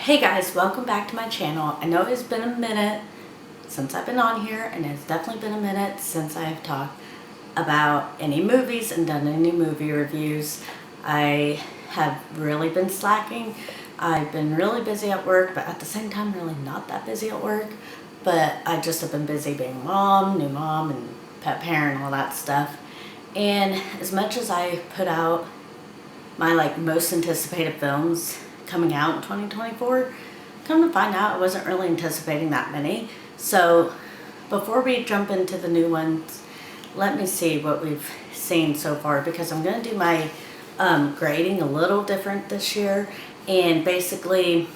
Hey guys, welcome back to my channel. I know it's been a minute since I've been on here, and it's definitely been a minute since I've talked about any movies and done any movie reviews. I have really been slacking. I've been really busy at work, but at the same time really not that busy at work. But I just have been busy being mom, new mom, and pet parent and all that stuff. And as much as I put out my most anticipated films coming out in 2024, come to find out I wasn't really anticipating that many. So before we jump into the new ones, let me see what we've seen so far, because I'm going to do my grading a little different this year. And basically,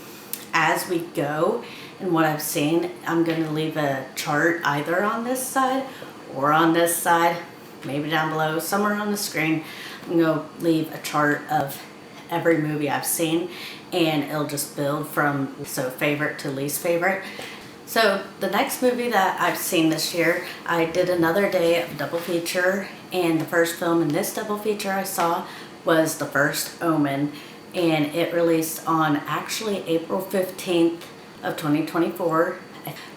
as we go and what I've seen, I'm going to leave a chart either on this side or on this side, maybe down below, somewhere on the screen. I'm going to leave a chart of every movie I've seen, and it'll just build from favorite to least favorite. So the next movie that I've seen this year, I did another day of double feature, and the first film in this double feature I saw was The First Omen, and it released on actually April 15th of 2024.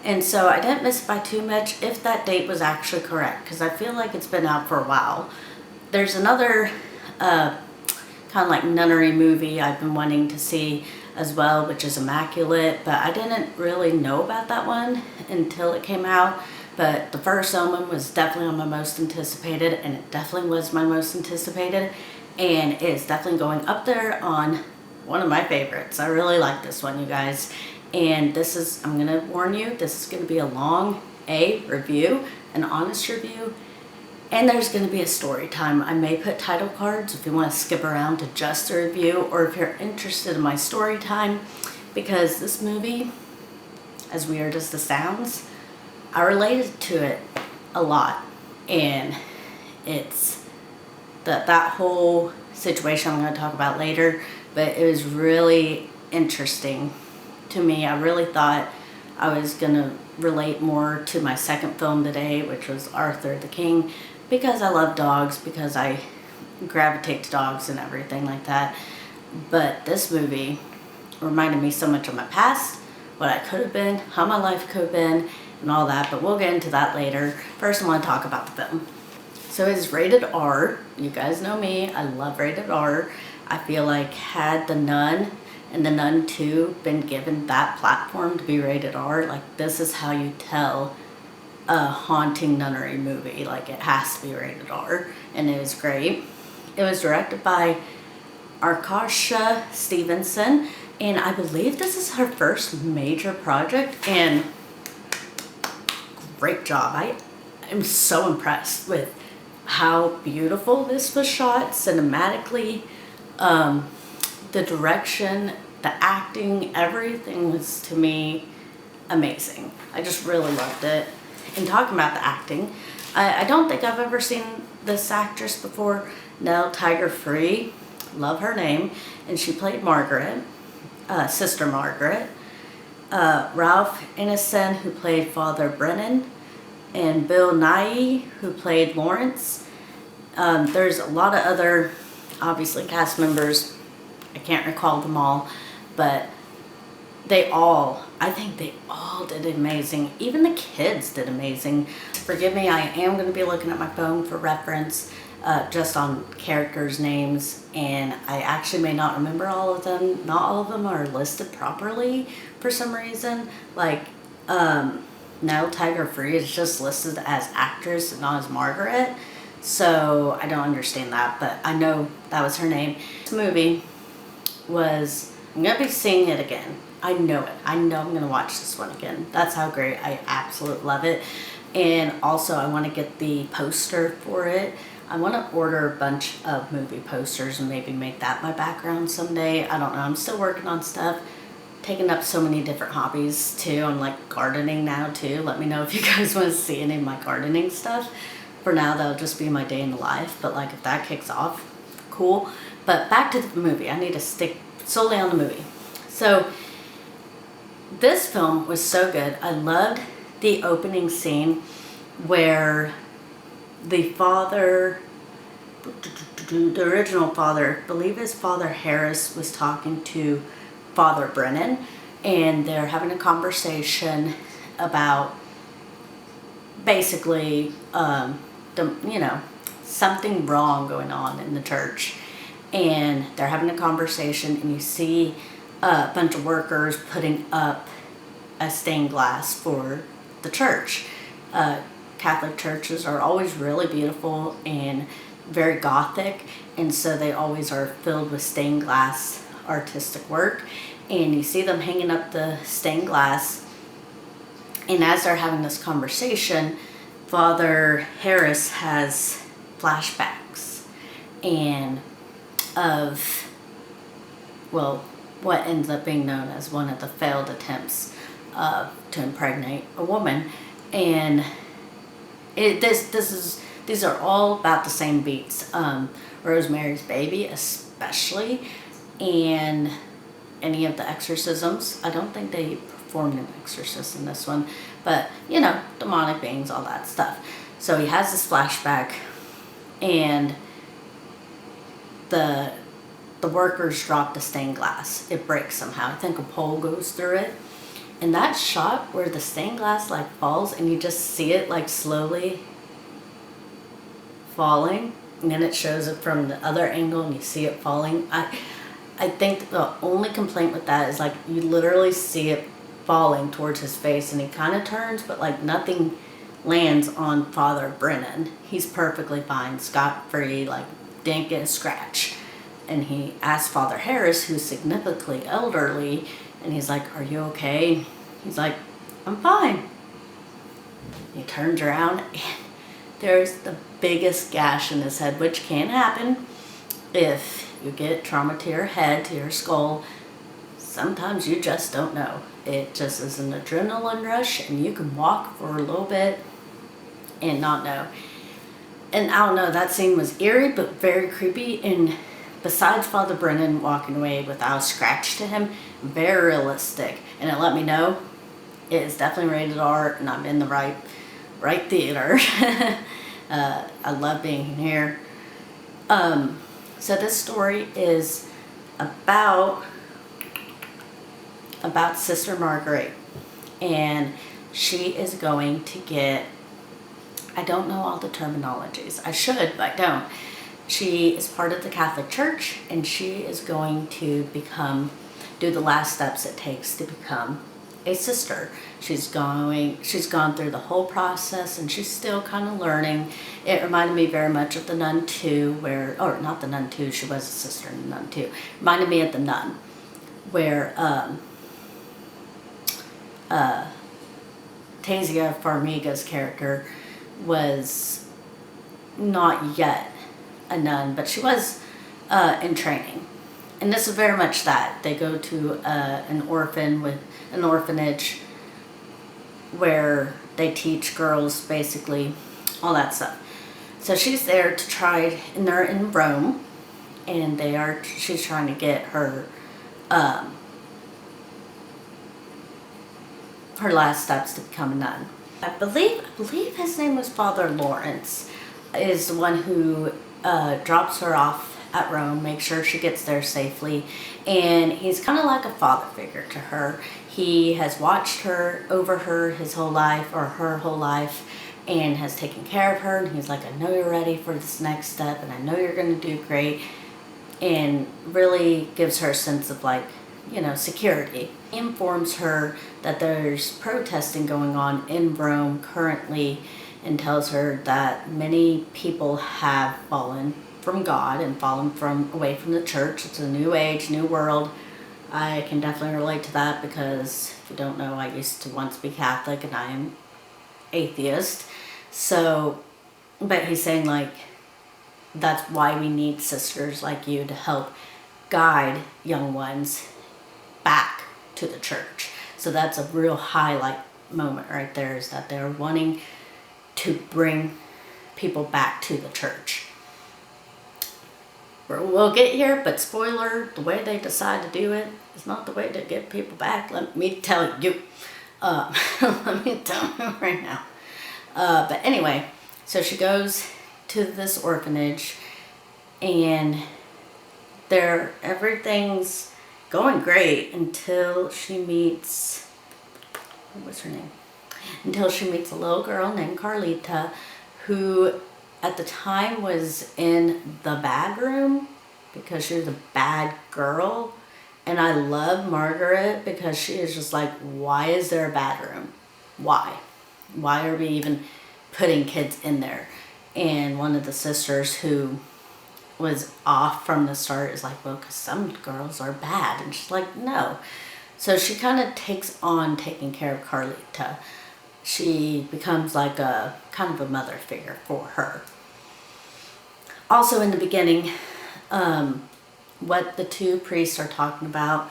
And so I didn't miss it by too much if that date was actually correct, because I feel like it's been out for a while. There's another kind of like nunnery movie I've been wanting to see as well, which is Immaculate, but I didn't really know about that one until it came out. But The First Omen was definitely on my most anticipated, and it definitely was my most anticipated, and it's definitely going up there on one of my favorites. I really like this one, you guys. And this is, I'm gonna warn you, this is gonna be a long review, an honest review. And there's going to be a story time. I may put title cards if you want to skip around to just the review, or if you're interested in my story time, because this movie, as weird as this sounds, I related to it a lot. And it's that whole situation I'm going to talk about later, but it was really interesting to me. I really thought I was going to relate more to my second film today, which was Arthur the King, because I love dogs, because I gravitate to dogs and everything like that. But this movie reminded me so much of my past, what I could have been, how my life could have been, and all that. But we'll get into that later. First, I want to talk about the film. So it's rated R. You guys know me. I love rated R. I feel like had The Nun and The Nun 2 been given that platform to be rated R, like, this is how you tell a haunting nunnery movie. Like, it has to be rated R, and it was great. It was directed by Arkasha Stevenson, and I believe this is her first major project, and great job. I am so impressed with how beautiful this was shot cinematically. The direction, the acting, everything was, to me, amazing. I just really loved it. And talking about the acting, I don't think I've ever seen this actress before, Nell Free. Love her name. And she played Margaret, Sister Margaret. Ralph Ineson, who played Father Brennan, and Bill Nighy, who played Lawrence. There's a lot of other, obviously, cast members. I can't recall them all, but I think they all did amazing. Even the kids did amazing. Forgive me, I am going to be looking at my phone for reference, just on characters' names, and I actually may not remember all of them. Not all of them are listed properly for some reason. Like, Nell Free is just listed as actress and not as Margaret, so I don't understand that, but I know that was her name. This movie was, I'm going to be seeing it again. I know it. I know I'm going to watch this one again. That's how great. I absolutely love it. And also, I want to get the poster for it. I want to order a bunch of movie posters and maybe make that my background someday. I don't know. I'm still working on stuff. Taking up so many different hobbies, too. I'm like gardening now, too. Let me know if you guys want to see any of my gardening stuff. For now, that'll just be my day in the life. But, like, if that kicks off, cool. But back to the movie. I need to stick solely on the movie. So this film was so good. I loved the opening scene where the father, the original father, I believe his father Harris, was talking to Father Brennan, and they're having a conversation about basically, something wrong going on in the church. And they're having a conversation, and you see a bunch of workers putting up a stained glass for the church. Catholic churches are always really beautiful and very Gothic, and so they always are filled with stained glass artistic work. And you see them hanging up the stained glass, and as they're having this conversation, Father Harris has flashbacks and of, well, what ends up being known as one of the failed attempts to impregnate a woman. And these are all about the same beats. Rosemary's Baby especially, and any of the exorcisms. I don't think they performed an exorcism in this one, but demonic beings, all that stuff. So he has this flashback, and the workers drop the stained glass. It breaks somehow. I think a pole goes through it. And that shot where the stained glass falls, and you just see it slowly falling, and then it shows it from the other angle and you see it falling. I think the only complaint with that is you literally see it falling towards his face, and he kind of turns, but nothing lands on Father Brennan. He's perfectly fine, scot-free, didn't get a scratch. And he asked Father Harris, who's significantly elderly, and he's like, "Are you okay?" He's like, "I'm fine." He turns around, and there's the biggest gash in his head, which can happen if you get trauma to your head, to your skull. Sometimes you just don't know. It just is an adrenaline rush, and you can walk for a little bit and not know. And I don't know, that scene was eerie but very creepy, and besides Father Brennan walking away without a scratch to him, very realistic. And it let me know it is definitely rated R, and I'm in the right theater. I love being here. So this story is about Sister Margaret, and she is going to get, I don't know all the terminologies. I should, but I don't. She is part of the Catholic Church, and she is going to do the last steps it takes to become a sister. She's gone through the whole process, and she's still kind of learning. It reminded me very much of The Nun 2, not The Nun 2, she was a sister in The Nun 2. Reminded me of The Nun, where Tasia Farmiga's character was not yet a nun, but she was in training. And this is very much that. They go to an orphanage where they teach girls basically all that stuff. So she's there to try, and they're in Rome, and she's trying to get her last steps to become a nun. I believe his name was Father Lawrence, is the one who drops her off at Rome, makes sure she gets there safely, and he's kind of like a father figure to her. He has watched over her whole life, and has taken care of her, and he's like, "I know you're ready for this next step, and I know you're going to do great," and really gives her a sense of security. He informs her that there's protesting going on in Rome currently, and tells her that many people have fallen from God and fallen away from the church. It's a new age, new world. I can definitely relate to that, because if you don't know, I used to once be Catholic, and I am atheist. So, but he's saying that's why we need sisters like you to help guide young ones back to the church. So that's a real highlight moment right there, is that they're wanting to bring people back to the church. We'll get here, but spoiler, the way they decide to do it is not the way to get people back. Let me tell you. Let me tell you right now. But anyway, so she goes to this orphanage, and everything's going great until she meets, what's her name? Until she meets a little girl named Carlita, who at the time was in the bad room because she was a bad girl. And I love Margaret because she is just like, why is there a bad room? Why? Why are we even putting kids in there? And one of the sisters who was off from the start is like, well, because some girls are bad. And she's like, no. So she kind of takes on taking care of Carlita. She becomes like a kind of a mother figure for her. Also in the beginning, what the two priests are talking about,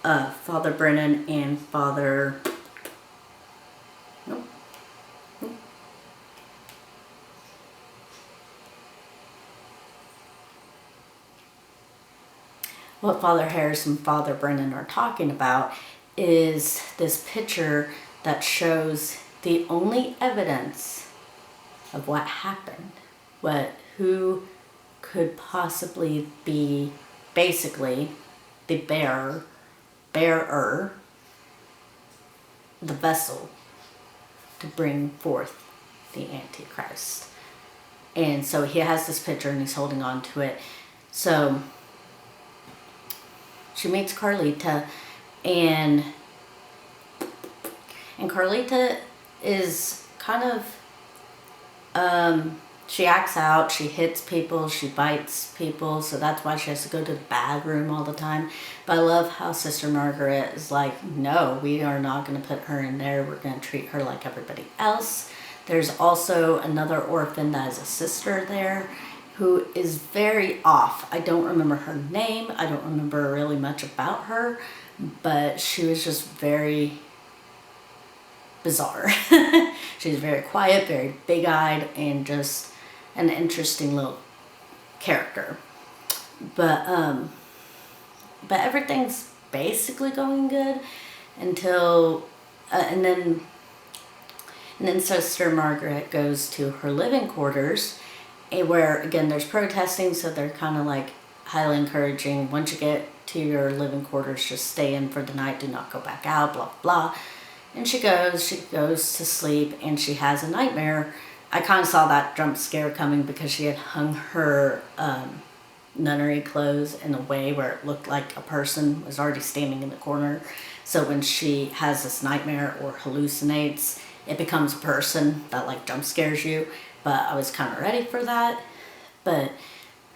Father Brennan and Father... Nope. What Father Harris and Father Brennan are talking about is this picture that shows the only evidence of what happened, who could possibly be basically the bearer, the vessel to bring forth the Antichrist. And so he has this picture and he's holding on to it. So she meets Carlita, and Carlita is kind of, she acts out, she hits people, she bites people, so that's why she has to go to the bad room all the time. But I love how Sister Margaret is like, no, we are not going to put her in there, we're going to treat her like everybody else. There's also another orphan that is a sister there who is very off. I don't remember her name, I don't remember really much about her, but she was just very bizarre. She's very quiet, very big-eyed, and just an interesting little character. But everything's basically going good until and then Sister Margaret goes to her living quarters, where again there's protesting, so they're kind of like highly encouraging, once you get to your living quarters, just stay in for the night, do not go back out, blah blah. And she goes to sleep, and she has a nightmare. I kind of saw that jump scare coming because she had hung her nunnery clothes in a way where it looked like a person was already standing in the corner. So when she has this nightmare or hallucinates, it becomes a person that like jump scares you. But I was kind of ready for that. But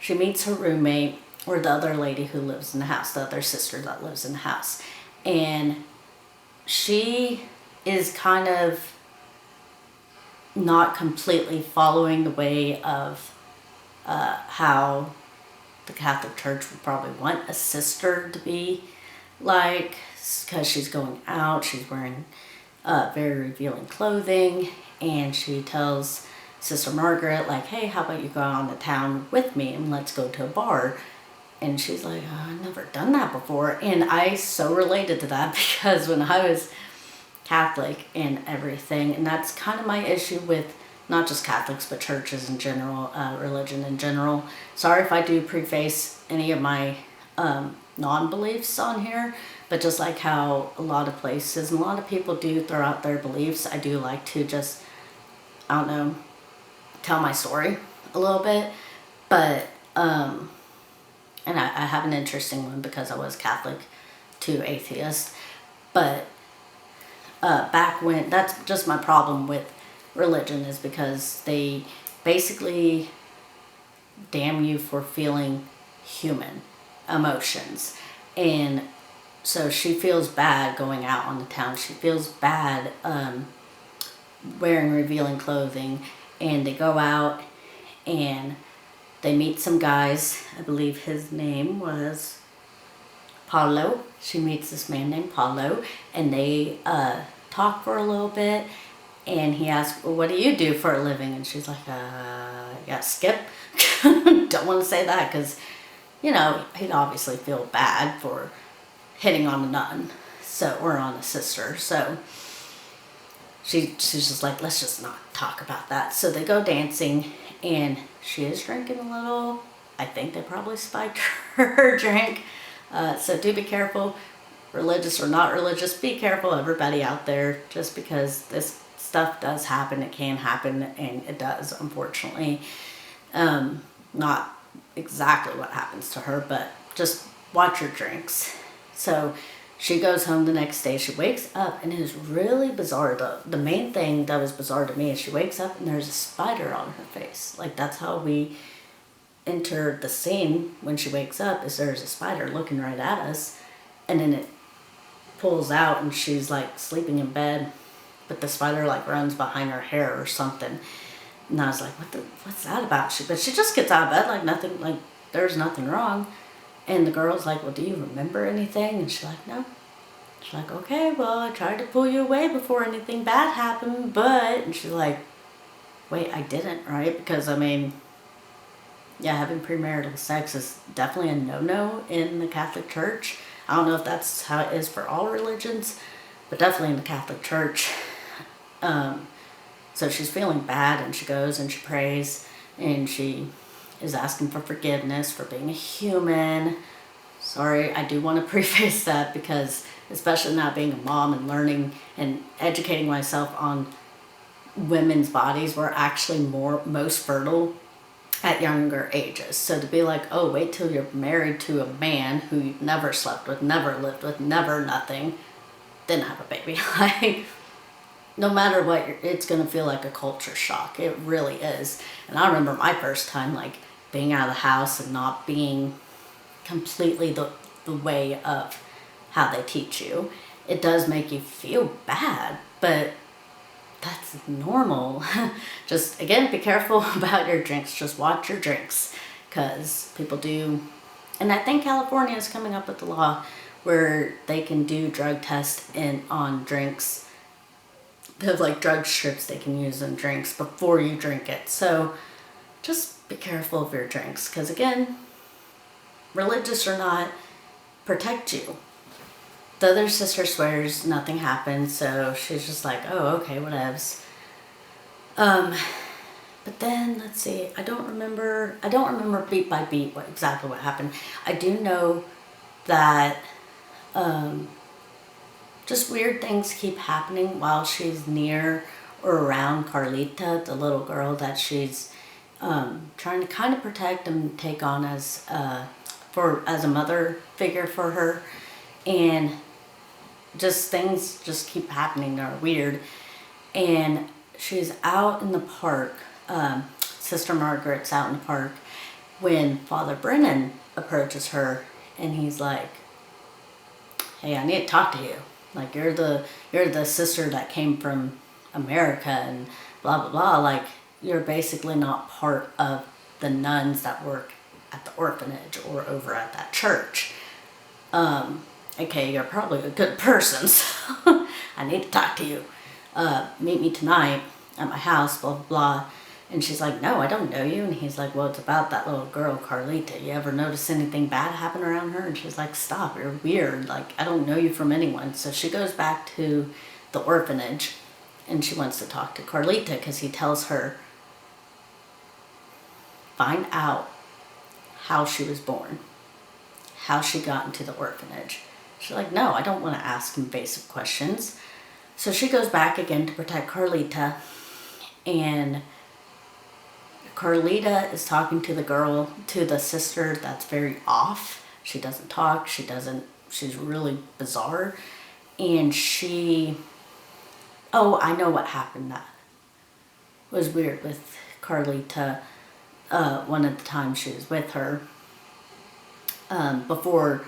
she meets her roommate, or the other lady who lives in the house, the other sister that lives in the house. And she is kind of not completely following the way of how the Catholic Church would probably want a sister to be like, because she's going out, she's wearing very revealing clothing, and she tells Sister Margaret, like, hey, how about you go on to town with me and let's go to a bar? And she's like, oh, I've never done that before. And I so related to that because when I was Catholic and everything, and that's kind of my issue with not just Catholics, but churches in general, religion in general. Sorry if I do preface any of my non-beliefs on here, but just like how a lot of places and a lot of people do throw out their beliefs, I do like to just, I don't know, tell my story a little bit. But and I have an interesting one because I was Catholic to atheist. But back when, that's just my problem with religion, is because they basically damn you for feeling human emotions. And so she feels bad going out on the town. She feels bad wearing revealing clothing. And they go out and they meet some guys. I believe his name was Paulo. She meets this man named Paulo, and they talk for a little bit. And he asks, well, what do you do for a living? And she's like, yeah, skip. Don't want to say that because, you know, he'd obviously feel bad for hitting on a nun, so, or on a sister. So she's just like, let's just not talk about that. So they go dancing, and she is drinking a little. I think they probably spiked her drink. So do be careful, religious or not religious, be careful, everybody out there, just because this stuff does happen, it can happen, and it does, unfortunately. Not exactly what happens to her, but just watch your drinks. So she goes home the next day, she wakes up, and it is really bizarre. The main thing that was bizarre to me is she wakes up and there's a spider on her face. Like, that's how we enter the scene when she wakes up, is there's a spider looking right at us, and then it pulls out and she's like sleeping in bed, but the spider like runs behind her hair or something. And I was like, what's that about? But she just gets out of bed like nothing, like there's nothing wrong. And the girl's like, well, do you remember anything? And she's like, no. She's like, okay, well, I tried to pull you away before anything bad happened, but... And she's like, wait, I didn't, right? Because, I mean, yeah, having premarital sex is definitely a no-no in the Catholic Church. I don't know if that's how it is for all religions, but definitely in the Catholic Church. So she's feeling bad, and she goes and she prays, and she is asking for forgiveness for being a human. Sorry, I do want to preface that, because especially now being a mom and learning and educating myself on women's bodies, we're actually most fertile at younger ages. So to be like, oh, wait till you're married to a man who you've never slept with, never lived with, never nothing, then have a baby. Like, no matter what, it's going to feel like a culture shock. It really is. And I remember my first time, like, being out of the house and not being completely the way of how they teach you. It does make you feel bad, but that's normal. Just, again, be careful about your drinks. Just watch your drinks, because people do. And I think California is coming up with a law where they can do drug tests on drinks. They have like drug strips they can use in drinks before you drink it. So just be careful of your drinks, because again, religious or not, protect you. The other sister swears nothing happened, so she's just like, oh, okay, whatevs. But then, let's see, I don't remember beat by beat exactly what happened. I do know that just weird things keep happening while she's near or around Carlita, the little girl that she's trying to kind of protect and take on as a mother figure for her. And just things just keep happening that are weird. And she's out in the park, Sister Margaret's out in the park, when Father Brennan approaches her, and he's like, hey, I need to talk to you. Like, you're the sister that came from America and blah, blah, blah. Like, you're basically not part of the nuns that work at the orphanage or over at that church. Okay, you're probably a good person, so I need to talk to you. Meet me tonight at my house, blah, blah, blah. And she's like, no, I don't know you. And he's like, well, it's about that little girl, Carlita. You ever notice anything bad happen around her? And she's like, stop, you're weird. Like, I don't know you from anyone. So she goes back to the orphanage, and she wants to talk to Carlita, because he tells her, find out how she was born, how she got into the orphanage. She's like, no, I don't want to ask invasive questions. So she goes back again to protect Carlita, and Carlita is talking to the sister that's very off. She doesn't talk, she's really bizarre. And I know what happened that was weird with Carlita. One of the times she was with her, before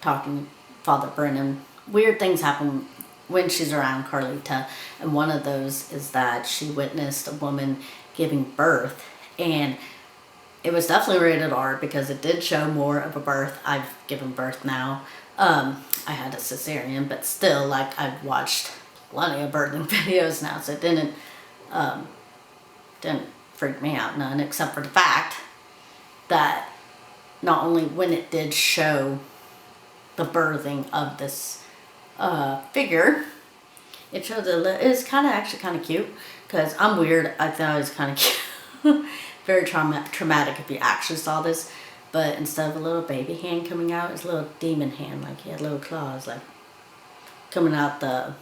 talking to Father Brennan, weird things happen when she's around Carlita, and one of those is that she witnessed a woman giving birth, and it was definitely rated R because it did show more of a birth. I've given birth now. I had a cesarean, but still, like, I've watched plenty of birthing videos now, so it didn't freak me out none, except for the fact that not only when it did show the birthing of this figure, it showed it was actually kind of cute, because I'm weird. I thought it was kind of cute. Very traumatic if you actually saw this, but instead of a little baby hand coming out, it's a little demon hand, like he had little claws, like coming out the,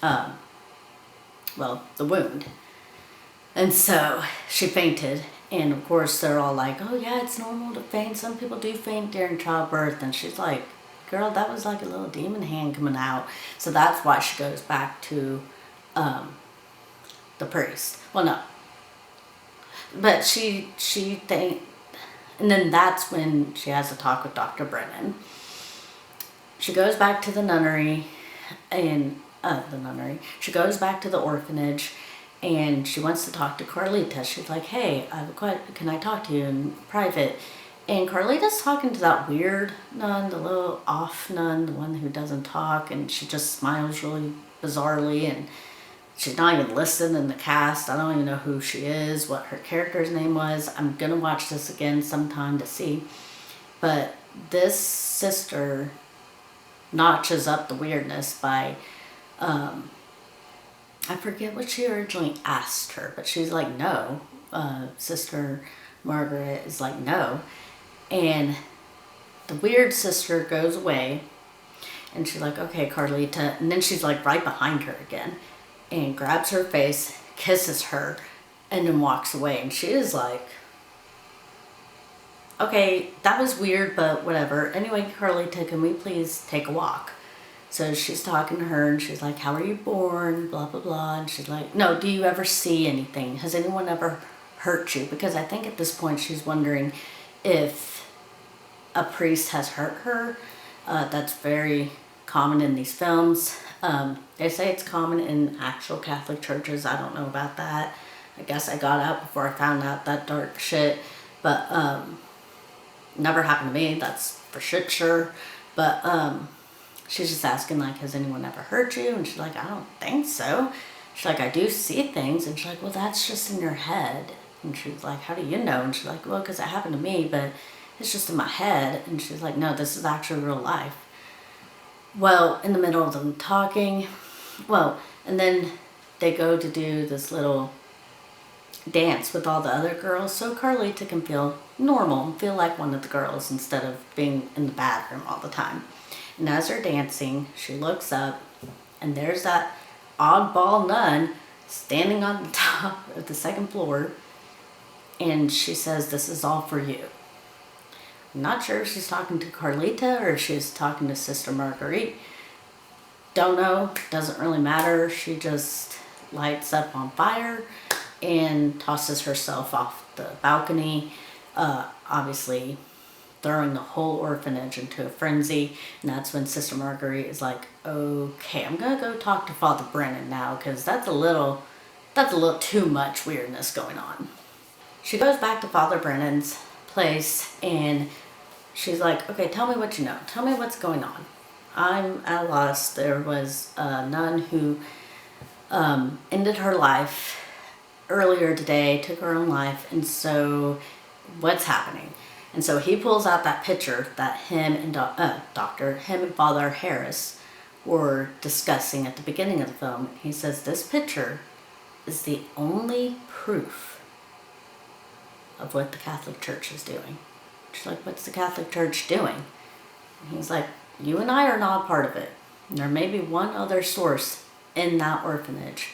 the wound. And so she fainted, and of course they're all like, oh yeah, it's normal to faint. Some people do faint during childbirth. And she's like, girl, that was like a little demon hand coming out. So that's why she goes back to the priest. Well, no. But she think, and then that's when she has a talk with Dr. Brennan. She goes back to the nunnery, and she goes back to the orphanage, and she wants to talk to Carlita. She's like, hey, can I talk to you in private? And Carlita's talking to that weird nun, the little off nun, the one who doesn't talk, and she just smiles really bizarrely, and she's not even listed in the cast. I don't even know who she is, what her character's name was. I'm going to watch this again sometime to see. But this sister notches up the weirdness by, I forget what she originally asked her, but she's like, no. Sister Margaret is like, no. And the weird sister goes away, and she's like, okay, Carlita. And then she's like right behind her again, and grabs her face, kisses her, and then walks away. And she is like, okay, that was weird, but whatever. Anyway, Carlita, can we please take a walk? So she's talking to her, and she's like, how are you born? Blah, blah, blah. And she's like, no, do you ever see anything? Has anyone ever hurt you? Because I think at this point she's wondering if a priest has hurt her. That's very common in these films. They say it's common in actual Catholic churches. I don't know about that. I guess I got out before I found out that dark shit. But never happened to me. That's for shit sure. But she's just asking, like, has anyone ever hurt you? And she's like, I don't think so. She's like, I do see things. And she's like, well, that's just in your head. And she's like, how do you know? And she's like, well, because it happened to me, but it's just in my head. And she's like, no, this is actually real life. Well, in the middle of them talking, and then they go to do this little dance with all the other girls so Carlita can feel normal, feel like one of the girls instead of being in the bathroom all the time. And as they're dancing, she looks up, and there's that oddball nun standing on the top of the second floor, and she says, this is all for you. I'm not sure if she's talking to Carlita or if she's talking to Sister Marguerite. Don't know. Doesn't really matter. She just lights up on fire and tosses herself off the balcony, obviously throwing the whole orphanage into a frenzy. And that's when Sister Marguerite is like, okay, I'm going to go talk to Father Brennan now, because that's a little too much weirdness going on. She goes back to Father Brennan's place, and she's like, okay, tell me what you know. Tell me what's going on. I'm at a loss. There was a nun who ended her life earlier today, took her own life, and so what's happening? And so he pulls out that picture that him and Father Harris were discussing at the beginning of the film. He says, this picture is the only proof of what the Catholic Church is doing. She's like, what's the Catholic Church doing? And he's like, you and I are not a part of it. And there may be one other source in that orphanage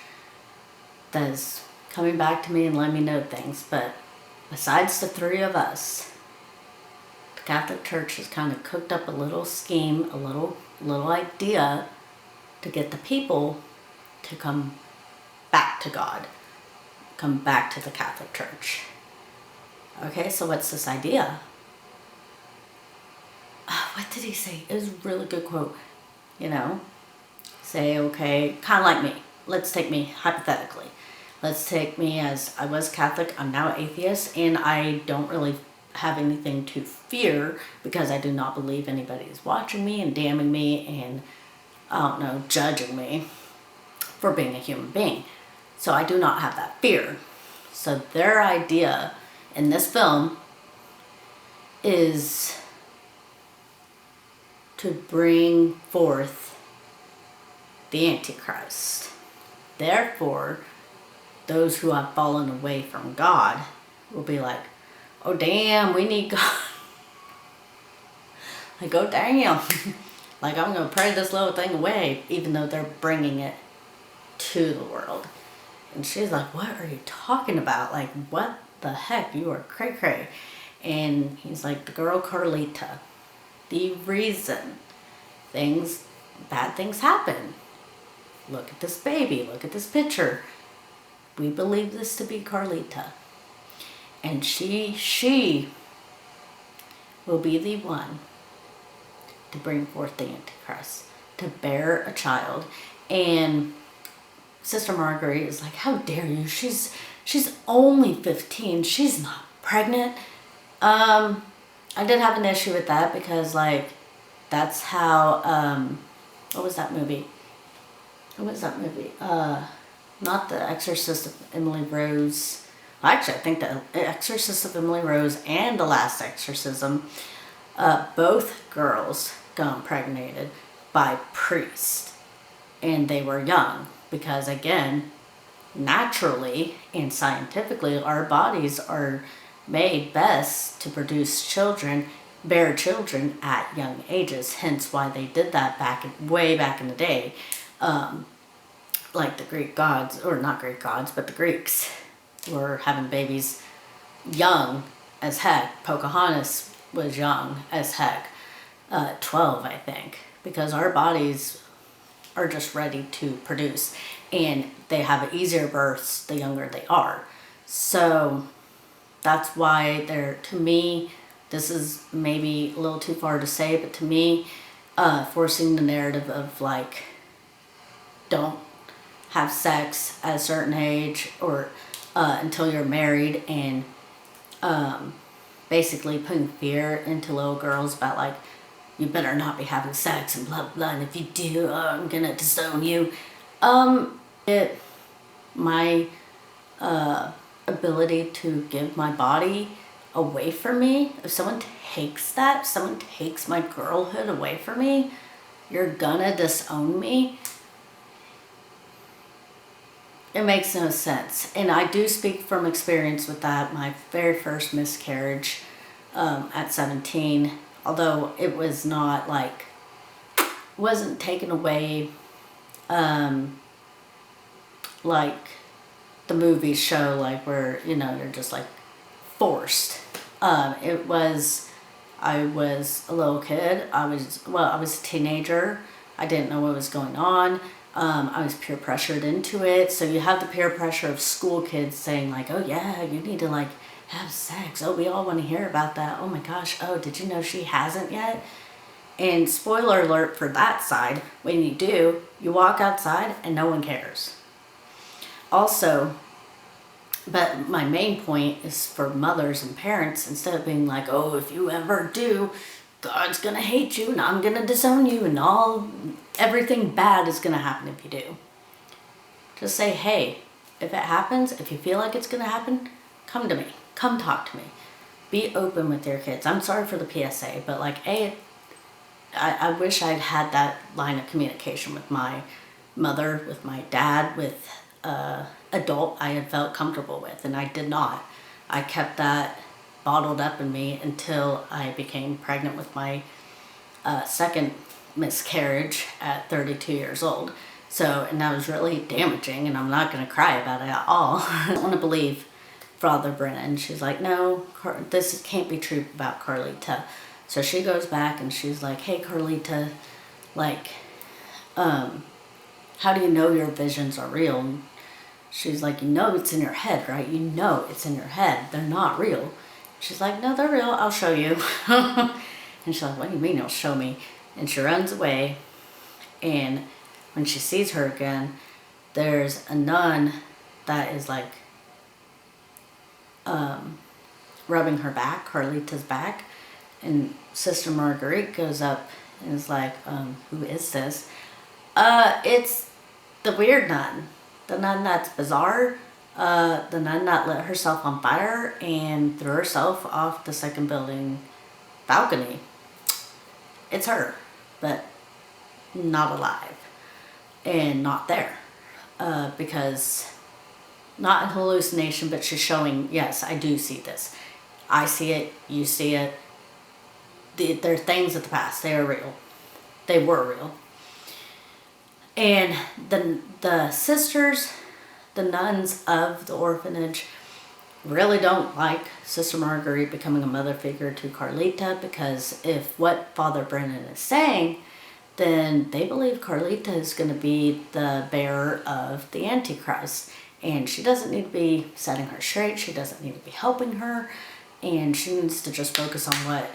that is coming back to me and letting me know things. But besides the three of us, the Catholic Church has kind of cooked up a little scheme, a little idea to get the people to come back to God, come back to the Catholic Church. Okay, so what's this idea? What did he say? It was a really good quote. Say, okay, kind of like me. Let's take me hypothetically. Let's take me as I was Catholic. I'm now atheist, and I don't really have anything to fear because I do not believe anybody is watching me and damning me and, judging me for being a human being. So I do not have that fear. So their idea in this film is to bring forth the Antichrist. Therefore, those who have fallen away from God will be like, oh damn, we need God. Like, oh damn. Like, I'm gonna pray this little thing away, even though they're bringing it to the world. And she's like, what are you talking about? Like, what the heck? You are cray cray. And he's like, the girl Carlita. The reason bad things happen. Look at this baby. Look at this picture. We believe this to be Carlita. And she will be the one to bring forth the Antichrist, to bear a child. And Sister Margaret is like, how dare you? She's only 15. She's not pregnant. I did have an issue with that because, like, that's how, what was that movie? Not The Exorcist of Emily Rose. Actually, I think The Exorcist of Emily Rose and The Last Exorcism, both girls got impregnated by priests. And they were young because, again, naturally and scientifically, our bodies are made best to produce children, bear children at young ages. Hence why they did that way back in the day. Like the Greek gods, or not Greek gods, but the Greeks were having babies young as heck. Pocahontas was young as heck. 12, I think. Because our bodies are just ready to produce. And they have easier births the younger they are. So that's why to me, this is maybe a little too far to say, but to me, forcing the narrative of, like, don't have sex at a certain age or until you're married, and basically putting fear into little girls about, like, you better not be having sex and blah blah, and if you do, I'm gonna disown you. My ability to give my body away from me, if someone takes that, if someone takes my girlhood away from me, you're gonna disown me. It makes no sense. And I do speak from experience with that. My very first miscarriage at 17, although it was not like, wasn't taken away like the movies show, like where, you know, you're just like forced. It was, I was a little kid. I was a teenager. I didn't know what was going on. I was peer pressured into it. So you have the peer pressure of school kids saying, like, oh yeah, you need to, like, have sex. Oh, we all want to hear about that. Oh my gosh. Oh, did you know she hasn't yet? And spoiler alert for that side, when you do, you walk outside and no one cares. Also, but my main point is for mothers and parents, instead of being like, oh, if you ever do, God's gonna hate you and I'm gonna disown you and everything bad is gonna happen if you do. Just say, hey, if it happens, if you feel like it's gonna happen, come to me. Come talk to me. Be open with your kids. I'm sorry for the PSA, but, like, I wish I'd had that line of communication with my mother, with my dad, with adult I had felt comfortable with, and I did not. I kept that bottled up in me until I became pregnant with my second miscarriage at 32 years old. So, and that was really damaging, and I'm not going to cry about it at all. I don't want to believe Father Brennan. She's like, no, this can't be true about Carlita. So she goes back and she's like, hey, Carlita, like, how do you know your visions are real? And she's like, you know it's in your head, right? You know it's in your head. They're not real. She's like, no, they're real. I'll show you. And she's like, what do you mean you'll show me? And she runs away. And when she sees her again, there's a nun that is, like, rubbing her back, Carlita's back. And Sister Marguerite goes up and is like, who is this? It's the weird nun. The nun that's bizarre. The nun that lit herself on fire and threw herself off the second building balcony. It's her, but not alive. And not there. Because, not a hallucination, but she's showing, yes, I do see this. I see it, you see it. they're things of the past. They are real. They were real. And the sisters, the nuns of the orphanage, really don't like Sister Marguerite becoming a mother figure to Carlita, because if what Father Brennan is saying, then they believe Carlita is going to be the bearer of the Antichrist. And she doesn't need to be setting her straight. She doesn't need to be helping her. And she needs to just focus on what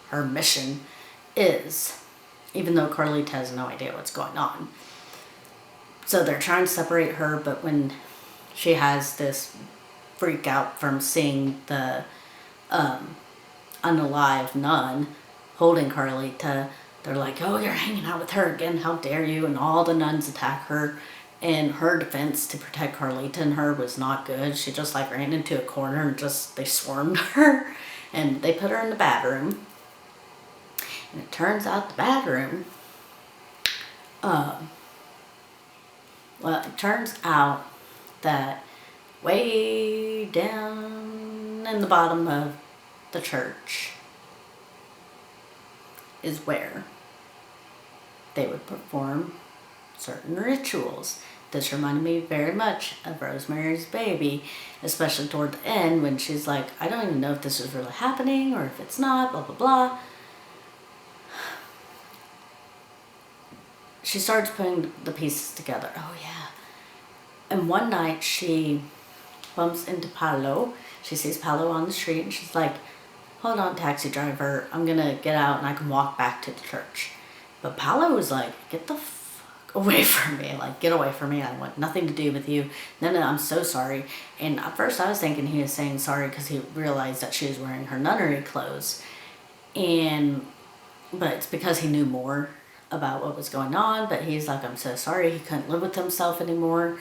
her mission is, even though Carlita has no idea what's going on. So they're trying to separate her, but when she has this freak out from seeing the unalive nun holding Carlita, they're like, oh, you're hanging out with her again, how dare you? And all the nuns attack her. And her defense to protect Carlita and her was not good. She just like ran into a corner and they swarmed her. And they put her in the bathroom. And it turns out the bathroom, it turns out that way down in the bottom of the church is where they would perform certain rituals. This reminded me very much of Rosemary's Baby, especially toward the end when she's like, I don't even know if this is really happening or if it's not, blah, blah, blah. She starts putting the pieces together. Oh, yeah. And one night she bumps into Paolo. She sees Paolo on the street and she's like, hold on, taxi driver. I'm going to get out and I can walk back to the church. But Paolo was like, get the fuck away from me. Like, get away from me. I want nothing to do with you. No, I'm so sorry. And at first I was thinking he was saying sorry because he realized that she was wearing her nunnery clothes. But it's because he knew more about what was going on. But he's like, I'm so sorry. He couldn't live with himself anymore.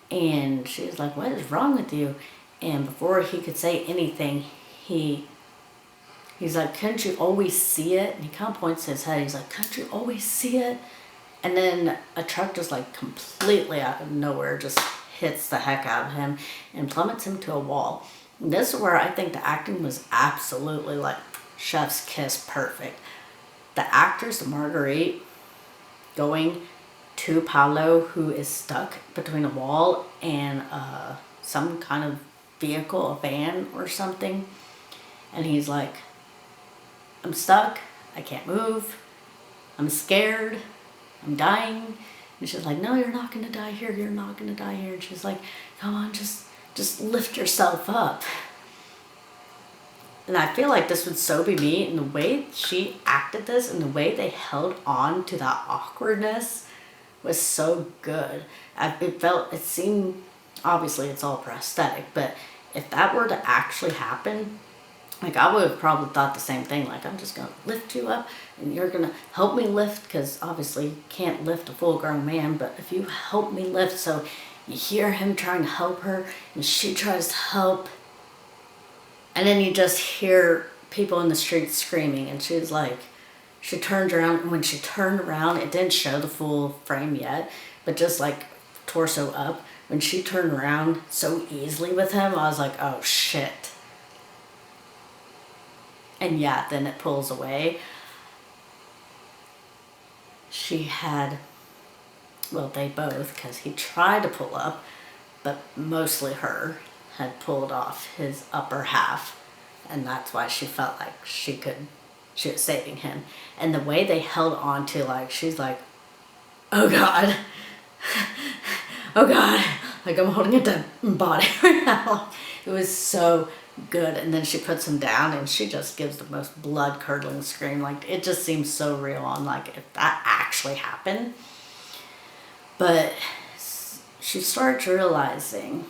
And she was like, what is wrong with you? And before he could say anything, he's like, couldn't you always see it? And he kind of points his head. He's like, couldn't you always see it? And then a truck just like completely out of nowhere just hits the heck out of him and plummets him to a wall. And this is where I think the acting was absolutely like chef's kiss perfect. The actress, the Marguerite, going to Paolo, who is stuck between a wall and some kind of vehicle, a van or something. And he's like, I'm stuck, I can't move, I'm scared, I'm dying. And she's like, no, you're not going to die here, you're not going to die here. And she's like, come on, just lift yourself up. And I feel like this would so be me, and the way she acted this and the way they held on to that awkwardness was so good. It seemed, obviously it's all prosthetic, but if that were to actually happen, like I would have probably thought the same thing. Like, I'm just going to lift you up and you're going to help me lift, because obviously you can't lift a full grown man, but if you help me lift, so you hear him trying to help her and she tries to help, and then you just hear people in the street screaming, and she's like, she turned around, and when she turned around, it didn't show the full frame yet, but just like torso up, when she turned around so easily with him, I was like, oh shit. And yeah, then it pulls away. She had, well, they both, because he tried to pull up, but mostly her, had pulled off his upper half. And that's why she felt like she was saving him. And the way they held on to, like, she's like, oh God, oh God, like I'm holding a dead body right now. It was so good. And then she puts him down and she just gives the most blood curdling scream. Like, it just seems so real on like if that actually happened. But she starts realizing,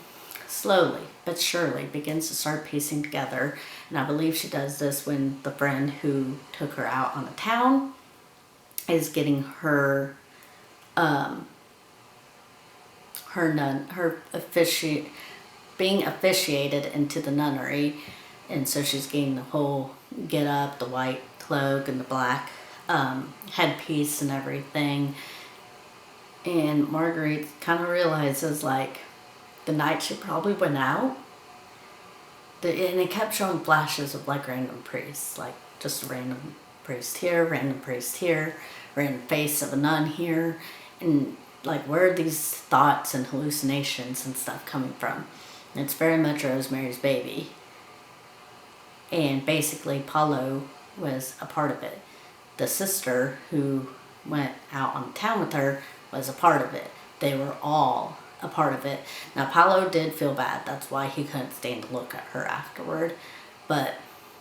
slowly but surely, begins to start piecing together. And I believe she does this when the friend who took her out on the town is getting her being officiated into the nunnery. And so she's getting the whole get up, the white cloak and the black headpiece and everything. And Marguerite kind of realizes, like, the night she probably went out, and it kept showing flashes of like random priests, like just random priest here, random priest here, random face of a nun here, and like, where are these thoughts and hallucinations and stuff coming from? And it's very much Rosemary's Baby. And basically, Paulo was a part of it. The sister who went out on the town with her was a part of it. They were all a part of it. Now, Paulo did feel bad. That's why he couldn't stand to look at her afterward. But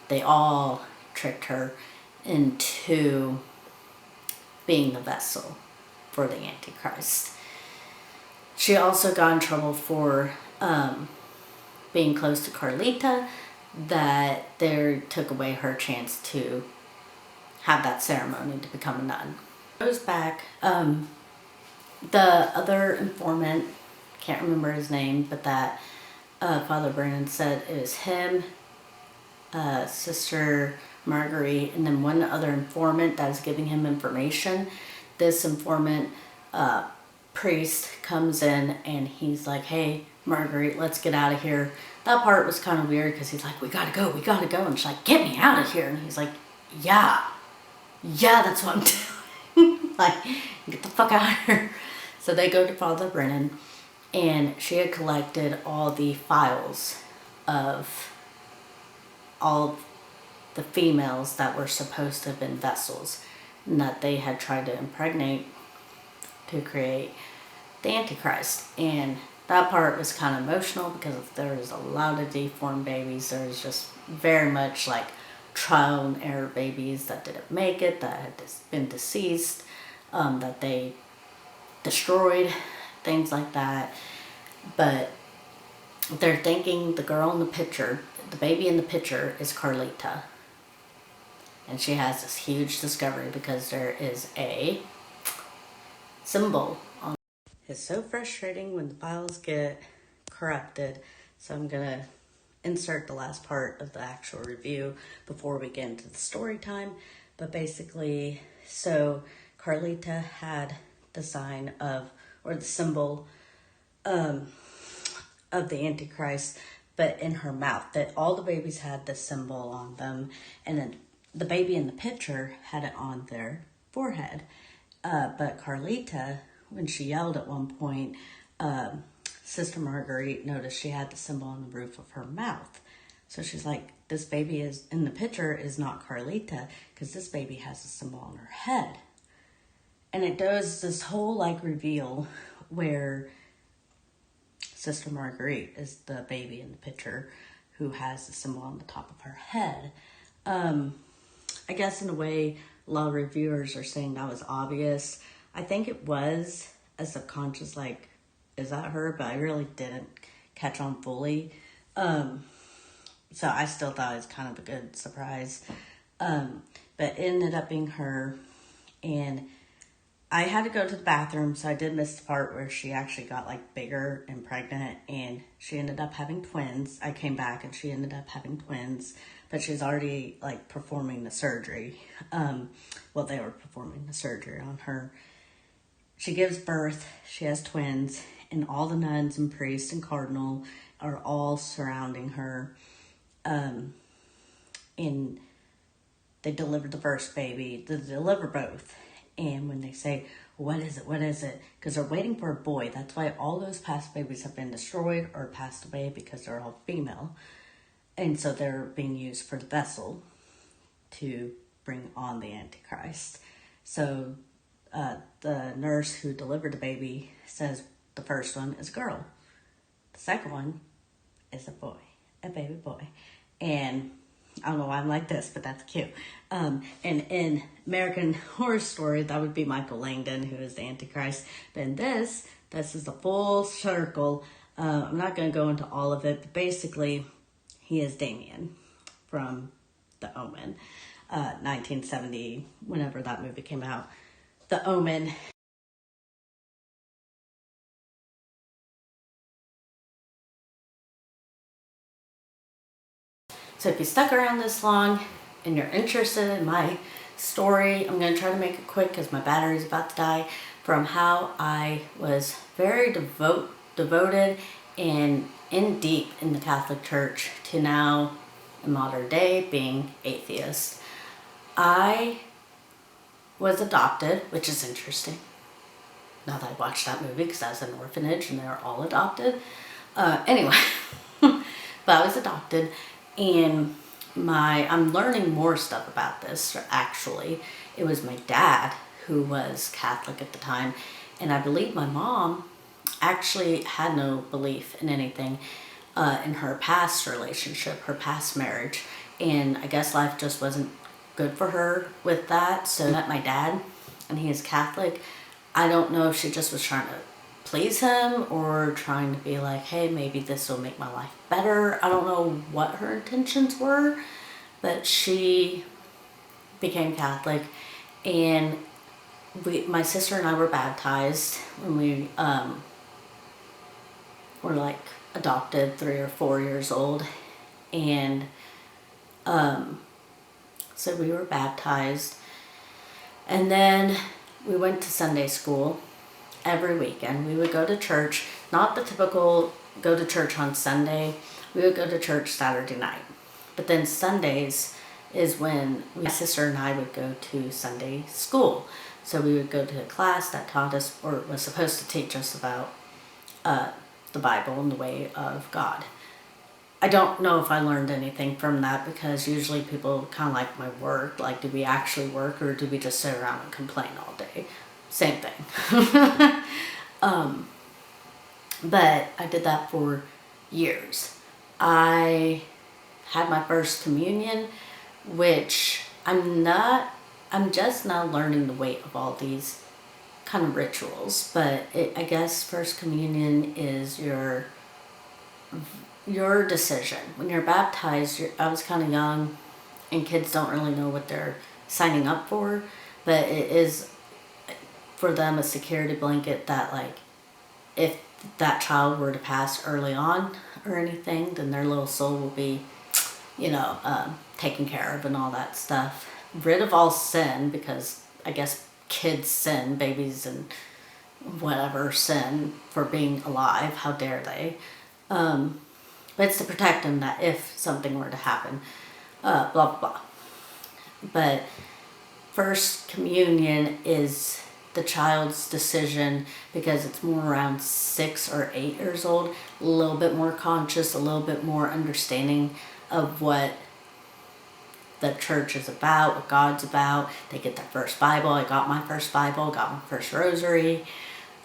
they all tricked her into being the vessel for the Antichrist. She also got in trouble for being close to Carlita, that they took away her chance to have that ceremony to become a nun. Goes back, the other informant, can't remember his name, but that Father Brennan said it was him, Sister Margaret, and then one other informant that was giving him information. This informant priest comes in and he's like, hey, Margaret, let's get out of here. That part was kind of weird because he's like, we gotta go. And she's like, get me out of here. And he's like, yeah, that's what I'm doing. Like, get the fuck out of here. So they go to Father Brennan, and she had collected all the files of all the females that were supposed to have been vessels, and that they had tried to impregnate to create the Antichrist. And that part was kind of emotional because there was a lot of deformed babies. There was just very much like trial and error babies that didn't make it, that had been deceased, that they destroyed, things like that. But they're thinking the girl in the picture, the baby in the picture, is Carlita. And she has this huge discovery because there is a symbol on. It's so frustrating when the files get corrupted. So I'm going to insert the last part of the actual review before we get into the story time. But basically, so Carlita had the sign of, or the symbol of the Antichrist, but in her mouth. That all the babies had the symbol on them, and then the baby in the picture had it on their forehead. But Carlita, when she yelled at one point, Sister Marguerite noticed she had the symbol on the roof of her mouth. So she's like, this baby is in the picture is not Carlita, because this baby has a symbol on her head. And it does this whole like reveal where Sister Marguerite is the baby in the picture who has the symbol on the top of her head. I guess in a way, a lot of reviewers are saying that was obvious. I think it was a subconscious, like, is that her? But I really didn't catch on fully. So I still thought it was kind of a good surprise. But it ended up being her. And I had to go to the bathroom, so I did miss the part where she actually got like bigger and pregnant, and she ended up having twins. I came back and she ended up having twins, but she's already like performing the surgery. Well, they were performing the surgery on her. She gives birth, she has twins, and all the nuns and priests and cardinal are all surrounding her. And they deliver the first baby, they deliver both. And when they say, what is it? Because they're waiting for a boy. That's why all those past babies have been destroyed or passed away, because they're all female. And so they're being used for the vessel to bring on the Antichrist. So the nurse who delivered the baby says the first one is a girl. The second one is a boy, a baby boy. And I don't know why I'm like this, but that's cute. And in American Horror Story, that would be Michael Langdon, who is the Antichrist. But in this is a full circle. I'm not going to go into all of it, but basically, he is Damien from The Omen, 1970, whenever that movie came out. The Omen. So if you stuck around this long and you're interested in my story, I'm going to try to make it quick because my battery's about to die, from how I was very devoted and in deep in the Catholic Church to now, in modern day, being atheist. I was adopted, which is interesting. Now that I watched that movie, because I was in an orphanage and they were all adopted. Anyway, but I was adopted, and I'm learning more stuff about this, actually. It was my dad who was Catholic at the time, and I believe my mom actually had no belief in anything in her past relationship, her past marriage, and I guess life just wasn't good for her with that. So I met my dad, and he is Catholic. I don't know if she just was trying to please him or trying to be like, hey, maybe this will make my life better. I don't know what her intentions were, but she became Catholic, and my sister and I were baptized when we were like adopted 3 or 4 years old, and so we were baptized, and then we went to Sunday school every weekend. We would go to church, not the typical go to church on Sunday. We would go to church Saturday night, but then Sundays is when my sister and I would go to Sunday school. So we would go to a class that taught us, or was supposed to teach us about the Bible and the way of God. I don't know if I learned anything from that, because usually people kind of like my work, like, do we actually work or do we just sit around and complain all day? Same thing. But I did that for years. I had my first communion, which I'm just now learning the weight of all these kind of rituals, but I guess First Communion is your decision. When you're baptized, I was kind of young, and kids don't really know what they're signing up for, but it is for them a security blanket that, like, if that child were to pass early on or anything, then their little soul will be, taken care of and all that stuff. Rid of all sin, because I guess kids sin, babies and whatever sin for being alive. How dare they? But it's to protect them, that if something were to happen, blah, blah, blah. But First Communion is the child's decision, because it's more around 6 or 8 years old, a little bit more conscious, a little bit more understanding of what the church is about, what God's about. They get their first Bible. I got my first Bible, got my first rosary.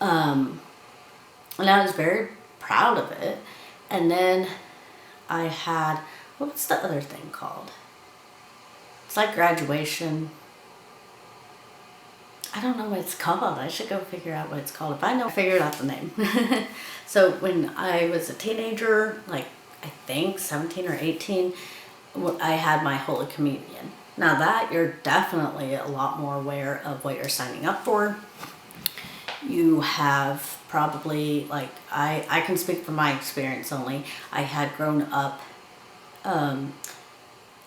And I was very proud of it. And then I had, what's the other thing called? It's like graduation. I don't know what it's called. I should go figure out what it's called. If I know, figure out the name. So when I was a teenager, like I think 17 or 18, I had my Holy Communion. Now that you're definitely a lot more aware of what you're signing up for. You have probably, like, I can speak from my experience only. I had grown up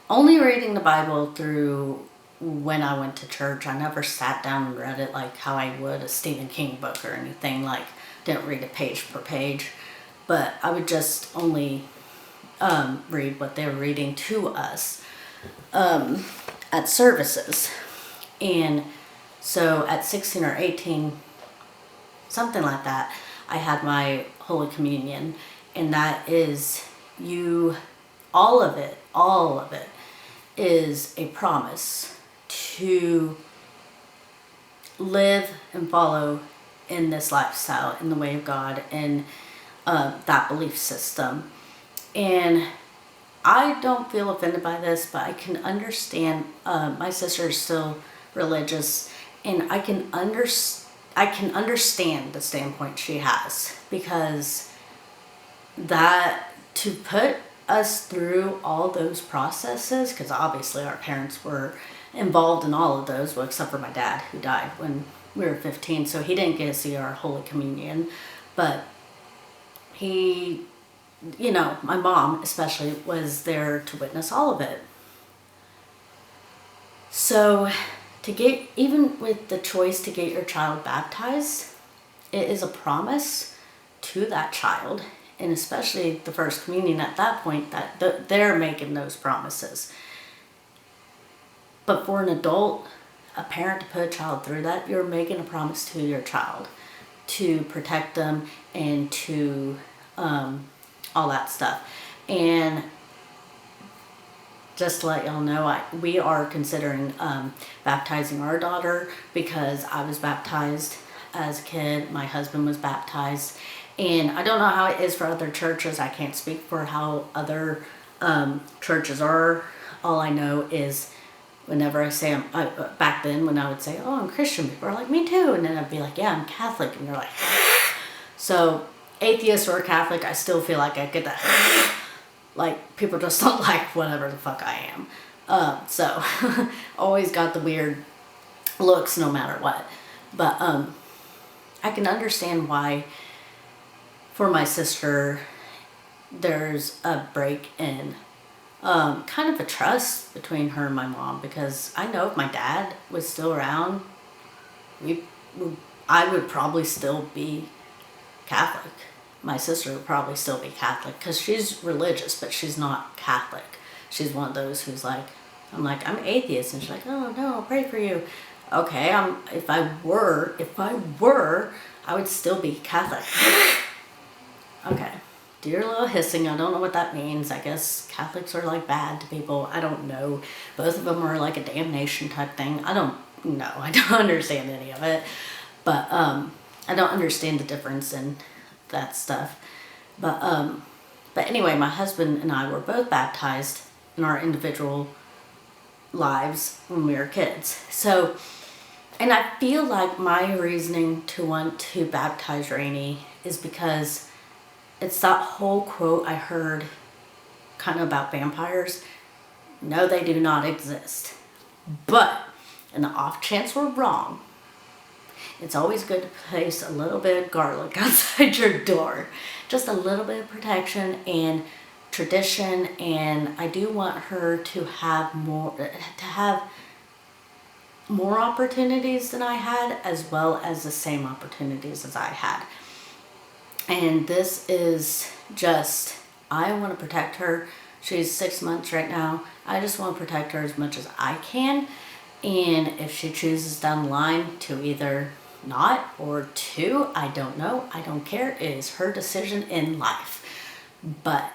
only reading the Bible through when I went to church. I never sat down and read it like how I would a Stephen King book or anything. Like, didn't read it page per page, but I would just only read what they were reading to us at services. And so at 16 or 18, something like that, I had my Holy Communion, and that is all of it is a promise to live and follow in this lifestyle, in the way of God, and that belief system. And I don't feel offended by this, but I can understand. My sister is still religious, and I can understand the standpoint she has, because that, to put us through all those processes, because obviously our parents were involved in all of those, well, except for my dad, who died when we were 15, so he didn't get to see our Holy Communion, but he, my mom especially, was there to witness all of it. So even with the choice to get your child baptized, it is a promise to that child, and especially the First Communion at that point, that they're making those promises. But for an adult, a parent to put a child through that, you're making a promise to your child to protect them and to all that stuff. And just to let y'all know, we are considering baptizing our daughter, because I was baptized as a kid. My husband was baptized. And I don't know how it is for other churches. I can't speak for how other churches are. All I know is whenever I say back then when I would say, oh, I'm Christian, people are like, me too. And then I'd be like, yeah, I'm Catholic. And they're like, so atheist or Catholic, I still feel like I get that. Like, people just don't like whatever the fuck I am. So always got the weird looks no matter what. But I can understand why for my sister there's a break in kind of a trust between her and my mom, because I know if my dad was still around, I would probably still be Catholic. My sister would probably still be Catholic, because she's religious, but she's not Catholic. She's one of those who's like, I'm like, I'm atheist, and she's like, oh no, I'll pray for you. Okay, if I were, I would still be Catholic. Okay. Do your little hissing. I don't know what that means. I guess Catholics are like bad to people. I don't know. Both of them are like a damnation type thing. I don't know. I don't understand any of it. But I don't understand the difference in that stuff. But anyway, my husband and I were both baptized in our individual lives when we were kids. So, and I feel like my reasoning to want to baptize Rainey is because it's that whole quote I heard kind of about vampires. No, they do not exist. But, in the off chance we're wrong, it's always good to place a little bit of garlic outside your door. Just a little bit of protection and tradition. And I do want her to have more opportunities than I had, as well as the same opportunities as I had. And this is just, I want to protect her. She's 6 months right now. I just want to protect her as much as I can. And if she chooses down the line to either not or to, I don't know. I don't care. It is her decision in life. But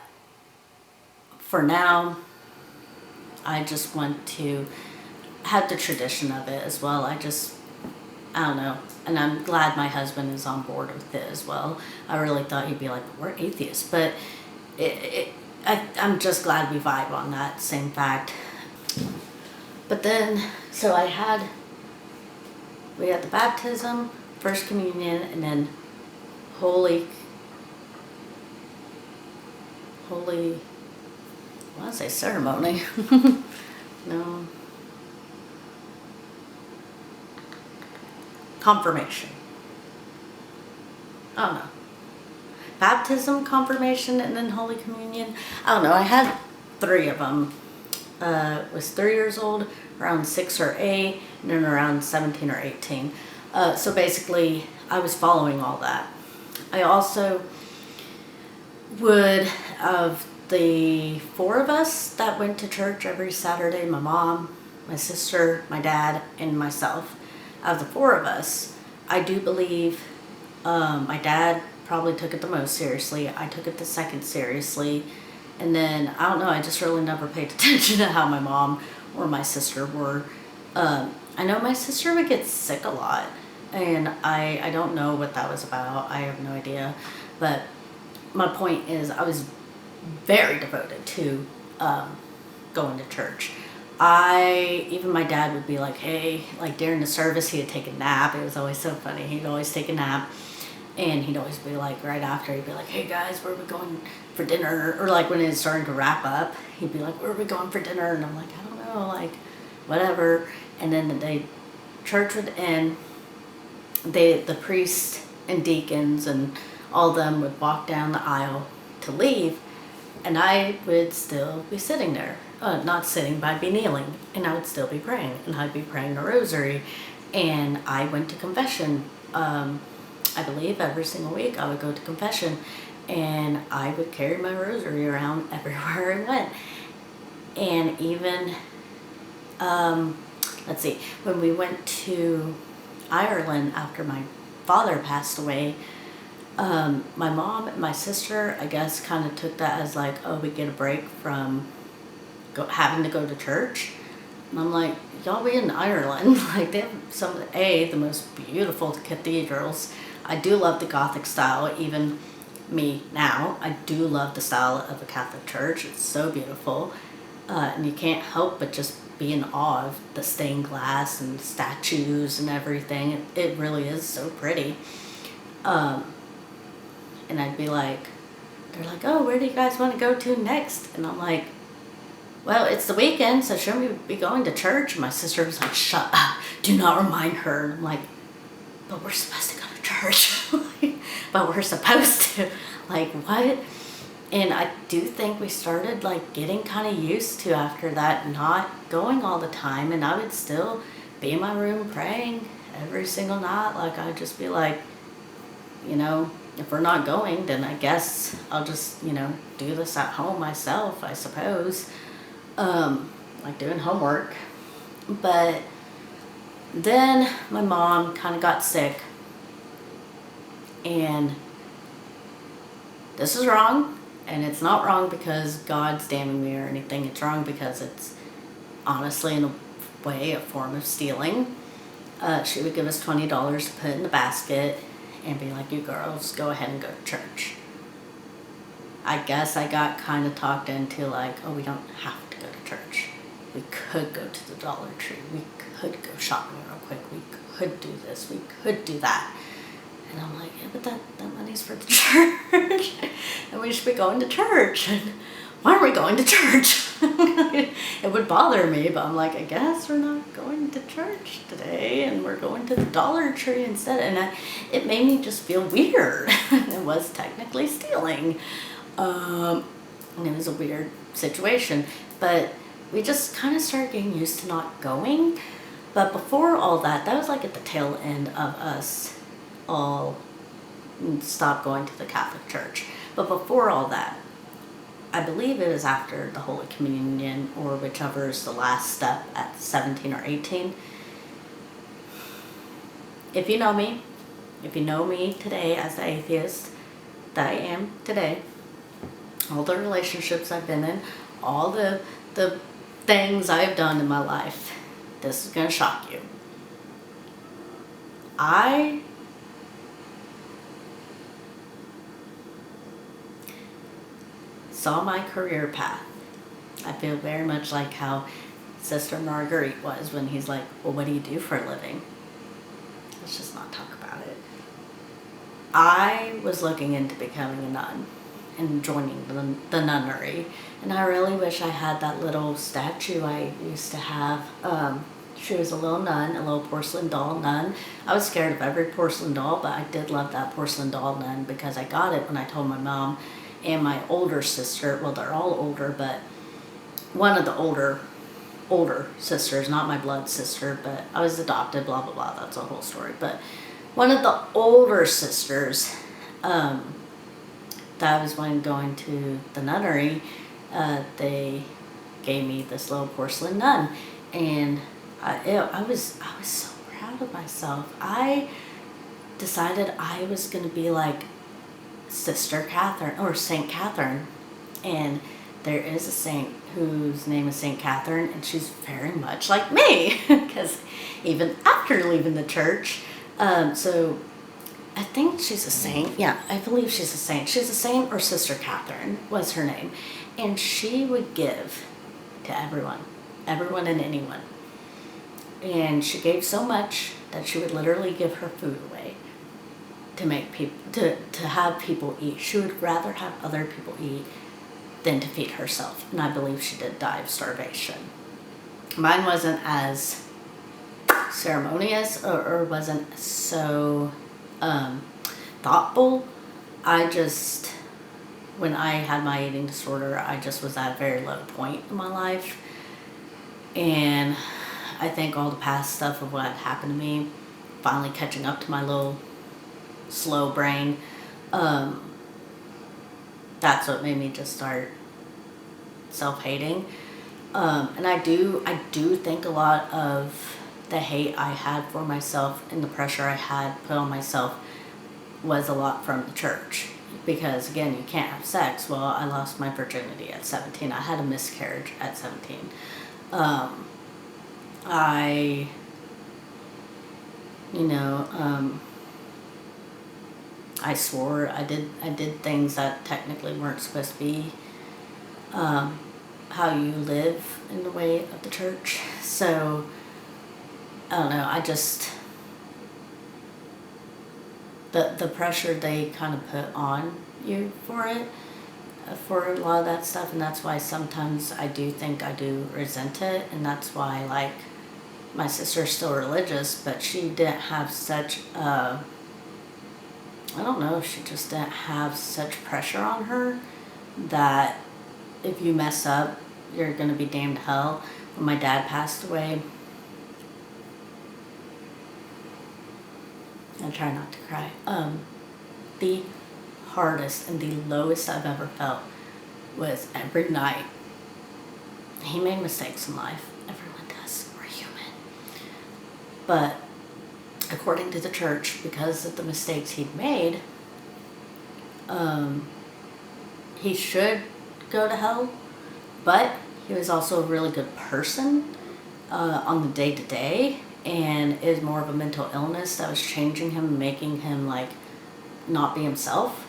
for now, I just want to have the tradition of it as well. I don't know. And I'm glad my husband is on board with it as well. I really thought he'd be like, we're atheists. But I'm just glad we vibe on that same fact. But then, so we had the baptism, First Communion, and then I want to say ceremony. No. Confirmation. I don't know. Baptism, confirmation, and then Holy Communion. I don't know. I had 3 of them. Was 3 years old, around 6 or 8, and then around 17 or 18. So basically, I was following all that. I also would, of the 4 of us that went to church every Saturday, my mom, my sister, my dad, and myself, out of the 4 of us, I do believe my dad probably took it the most seriously. I took it the second seriously. And then, I don't know, I just really never paid attention to how my mom or my sister were. I know my sister would get sick a lot. And I don't know what that was about. I have no idea. But my point is, I was very devoted to going to church. Even my dad would be like, hey, like during the service, he would take a nap. It was always so funny. He'd always take a nap. And he'd always be like, right after, he'd be like, hey guys, where are we going for dinner? Or like when it was starting to wrap up, he'd be like, where are we going for dinner? And I'm like, I don't know, like, whatever. And then the church would end. The priest and deacons and all of them would walk down the aisle to leave. And I would still be sitting there. Not sitting, but I'd be kneeling. And I would still be praying. And I'd be praying the rosary. And I went to confession. I believe every single week I would go to confession. And I would carry my rosary around everywhere I went. And even Let's see, when we went to Ireland after my father passed away, my mom and my sister, I guess, kind of took that as like, oh, we get a break from having to go to church. And I'm like, y'all be in Ireland. Like, they have some of the most beautiful cathedrals. I do love the Gothic style, even me now. I do love the style of a Catholic church. It's so beautiful. And you can't help but just be in awe of the stained glass and statues and everything. It really is so pretty. And I'd be like, they're like, oh, where do you guys want to go to next? And I'm like, well, it's the weekend, so shouldn't we be going to church? And my sister was like, shut up, do not remind her. And I'm like, but we're supposed to go to church. But we're supposed to. Like, what? And I do think we started like getting kind of used to, after that, not going all the time. And I would still be in my room praying every single night. Like, I'd just be like, you know, if we're not going, then I guess I'll just, you know, do this at home myself, I suppose. Like doing homework. But then my mom kind of got sick, and this is wrong, and it's not wrong because God's damning me or anything. It's wrong because it's honestly, in a way, a form of stealing. She would give us $20 to put in the basket and be like, you girls, go ahead and go to church. I guess I got kind of talked into like, oh, we don't have to go to church. We could go to the Dollar Tree. We could go shopping real quick. We could do this. We could do that. And I'm like, yeah, but that money's for the church. And we should be going to church. And why aren't we going to church? It would bother me, but I'm like, I guess we're not going to church today, and we're going to the Dollar Tree instead. And it made me just feel weird. It was technically stealing. And it was a weird situation. But we just kind of started getting used to not going. But before all that, that was like at the tail end of us all stopped going to the Catholic Church. But before all that, I believe it was after the Holy Communion, or whichever is the last step at 17 or 18. If you know me today as the atheist that I am today, all the relationships I've been in, all the things I've done in my life, this is going to shock you. I saw my career path. I feel very much like how Sister Margaret was when he's like, well, what do you do for a living? Let's just not talk about it. I was looking into becoming a nun and joining the nunnery. And I really wish I had that little statue I used to have. She was a little nun, a little porcelain doll nun. I was scared of every porcelain doll, but I did love that porcelain doll nun because I got it when I told my mom and my older sister. Well, they're all older, but one of the older sisters, not my blood sister, but I was adopted, blah, blah, blah. That's a whole story. But one of the older sisters, that I was when going to the nunnery, they gave me this little porcelain nun, and I was so proud of myself. I decided I was going to be like Sister Catherine or Saint Catherine, and there is a saint whose name is Saint Catherine, and she's very much like me because even after leaving the church, so I think she's a saint. Yeah, I believe she's a saint. She's a saint, or Sister Catherine was her name. And she would give to everyone and anyone. And she gave so much that she would literally give her food away to make people, to have people eat. She would rather have other people eat than to feed herself. And I believe she did die of starvation. Mine wasn't as ceremonious or wasn't so thoughtful. When I had my eating disorder, I just was at a very low point in my life. And I think all the past stuff of what had happened to me, finally catching up to my little slow brain, that's what made me just start self-hating. And I do think a lot of the hate I had for myself and the pressure I had put on myself was a lot from the church. Because again, you can't have sex. Well, I lost my virginity at 17. I had a miscarriage at 17. I swore. I did things that technically weren't supposed to be how you live in the way of the church. So I don't know. I just the pressure they kind of put on you for it, for a lot of that stuff, and that's why sometimes I do think I do resent it, and that's why, like, my sister's still religious, but she didn't have such I don't know, she just didn't have such pressure on her that if you mess up, you're gonna be damned to hell. When my dad passed away, I try not to cry. The hardest and the lowest I've ever felt was every night. He made mistakes in life. Everyone does. We're human. But according to the church, because of the mistakes he'd made, he should go to hell. But he was also a really good person on the day-to-day, and is more of a mental illness that was changing him, making him, like, not be himself.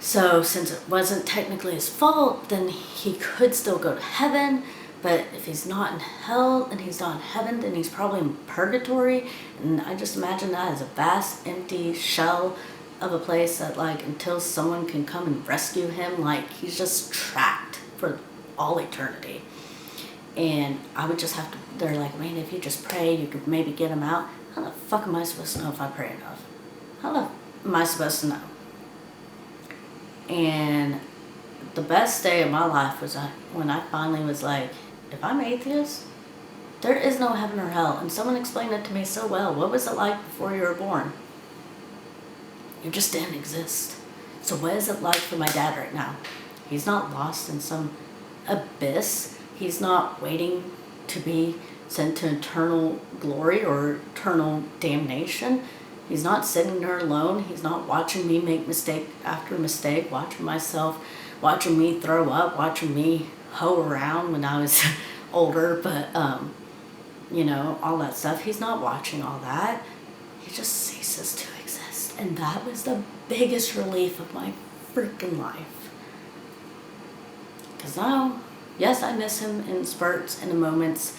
So since it wasn't technically his fault, then he could still go to heaven. But if he's not in hell and he's not in heaven, then he's probably in purgatory. And I just imagine that as a vast, empty shell of a place that, like, until someone can come and rescue him, like, he's just trapped for all eternity. And I would just have to, they're like, man, if you just pray, you could maybe get him out. How the fuck am I supposed to know if I pray enough? How the am I supposed to know? And the best day of my life was when I finally was like, if I'm atheist, there is no heaven or hell. And someone explained it to me so well. What was it like before you were born? You just didn't exist. So what is it like for my dad right now? He's not lost in some abyss. He's not waiting to be sent to eternal glory or eternal damnation. He's not sitting there alone. He's not watching me make mistake after mistake, watching myself, watching me throw up, watching me hoe around when I was older, but, all that stuff. He's not watching all that. He just ceases to exist. And that was the biggest relief of my freaking life. Because now, yes, I miss him in spurts and in moments,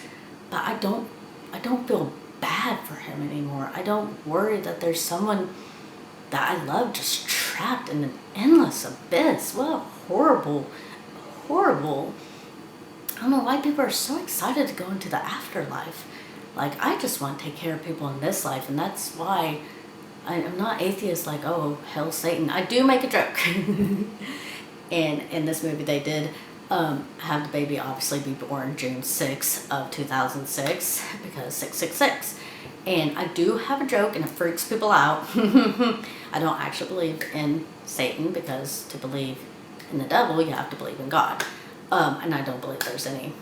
but I don't feel bad for him anymore. I don't worry that there's someone that I love just trapped in an endless abyss. What a horrible. I don't know why people are so excited to go into the afterlife. Like, I just want to take care of people in this life, and that's why I'm not atheist, like, oh, hell, Satan. I do make a joke. And in this movie they did have the baby obviously be born June 6th of 2006, because 666. And I do have a joke, and it freaks people out. I don't actually believe in Satan, because to believe in the devil, you have to believe in God. And I don't believe there's any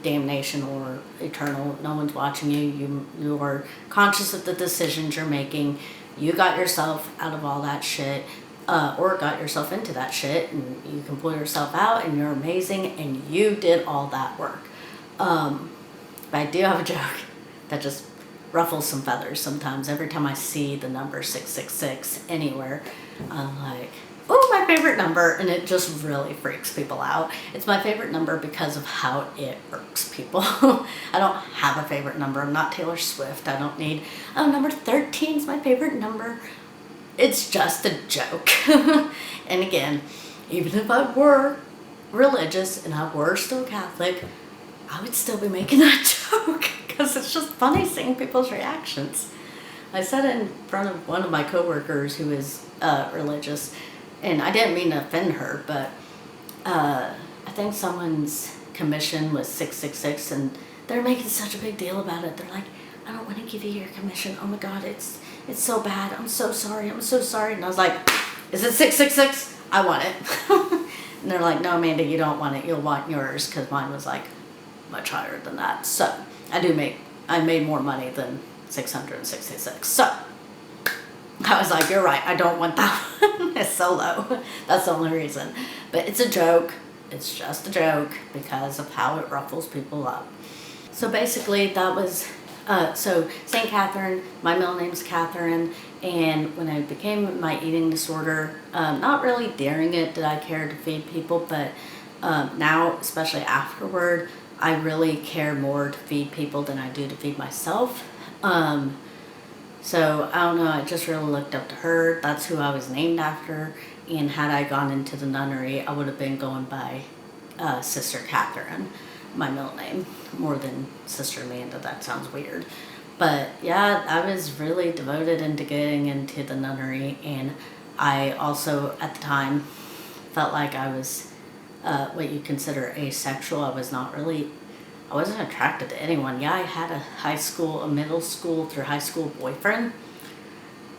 damnation or eternal. No one's watching you. You are conscious of the decisions you're making. You got yourself out of all that shit. Or got yourself into that shit, and you can pull yourself out, and you're amazing, and you did all that work. But I do have a joke that just ruffles some feathers sometimes. Every time I see the number 666 anywhere, I'm like, oh, my favorite number, and it just really freaks people out. It's my favorite number because of how it irks people. I don't have a favorite number. I'm not Taylor Swift. I don't need, number 13 is my favorite number. It's just a joke. And again, even if I were religious and I were still Catholic, I would still be making that joke, because it's just funny seeing people's reactions. I said it in front of one of my coworkers who is religious, and I didn't mean to offend her, but I think someone's commission was 666, and they're making such a big deal about it. They're like, I don't want to give you your commission. Oh my God, it's so bad. I'm so sorry. And I was like, is it 666? I want it. And they're like, no, Amanda, you don't want it. You'll want yours, because mine was like much higher than that. So I made more money than 666. So I was like, you're right. I don't want that one. It's so low. That's the only reason. But it's a joke. It's just a joke because of how it ruffles people up. So basically that was, so St. Catherine, my middle name's Catherine, and when I became my eating disorder, not really during it did I care to feed people, but now, especially afterward, I really care more to feed people than I do to feed myself. So I don't know, I just really looked up to her. That's who I was named after, and had I gone into the nunnery, I would have been going by Sister Catherine, my middle name, more than Sister Amanda. That sounds weird. But yeah, I was really devoted into getting into the nunnery, and I also, at the time, felt like I was what you consider asexual. I wasn't attracted to anyone. Yeah, I had a middle school through high school boyfriend.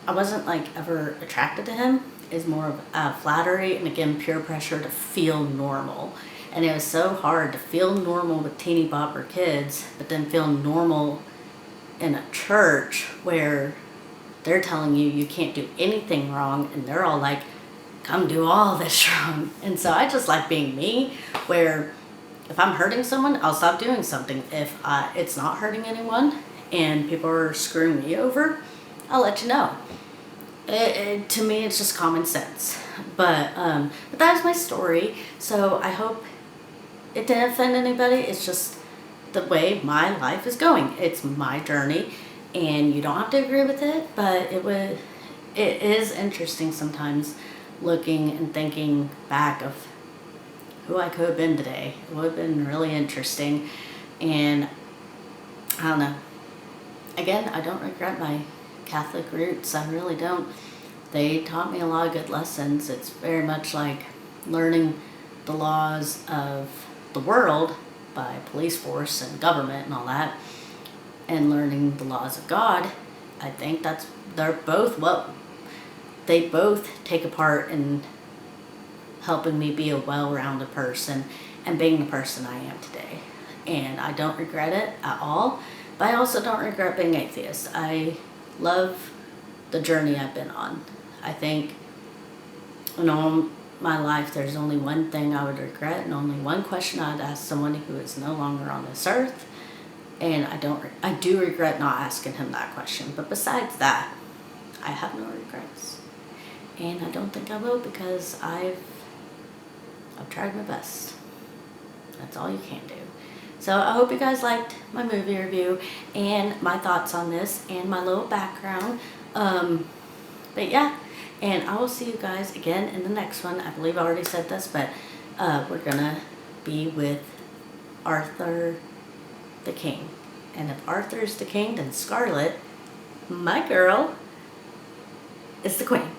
I wasn't like ever attracted to him. It's more of flattery and, again, peer pressure to feel normal. And it was so hard to feel normal with teeny bopper kids, but then feel normal in a church where they're telling you you can't do anything wrong, and they're all like, come do all this wrong. And so I just like being me, where if I'm hurting someone, I'll stop doing something. If it's not hurting anyone and people are screwing me over, I'll let you know. To me, it's just common sense. But that's my story. So I hope it didn't offend anybody. It's just the way my life is going. It's my journey, and you don't have to agree with it, but it is interesting sometimes looking and thinking back of who I could have been today. It would have been really interesting. And I don't know. Again, I don't regret my Catholic roots. I really don't. They taught me a lot of good lessons. It's very much like learning the laws of the world by police force and government and all that, and learning the laws of God. I think they both take a part in helping me be a well-rounded person and being the person I am today. And I don't regret it at all, but I also don't regret being atheist. I love the journey I've been on. I think in all my life, there's only one thing I would regret, and only one question I'd ask someone who is no longer on this earth. And I do regret not asking him that question. But besides that, I have no regrets. And I don't think I will, because I've tried my best. That's all you can do. So I hope you guys liked my movie review and my thoughts on this and my little background. But yeah, and I will see you guys again in the next one. I believe I already said this, but we're gonna be with Arthur the King. And if Arthur's the king, then Scarlet, my girl, is the queen.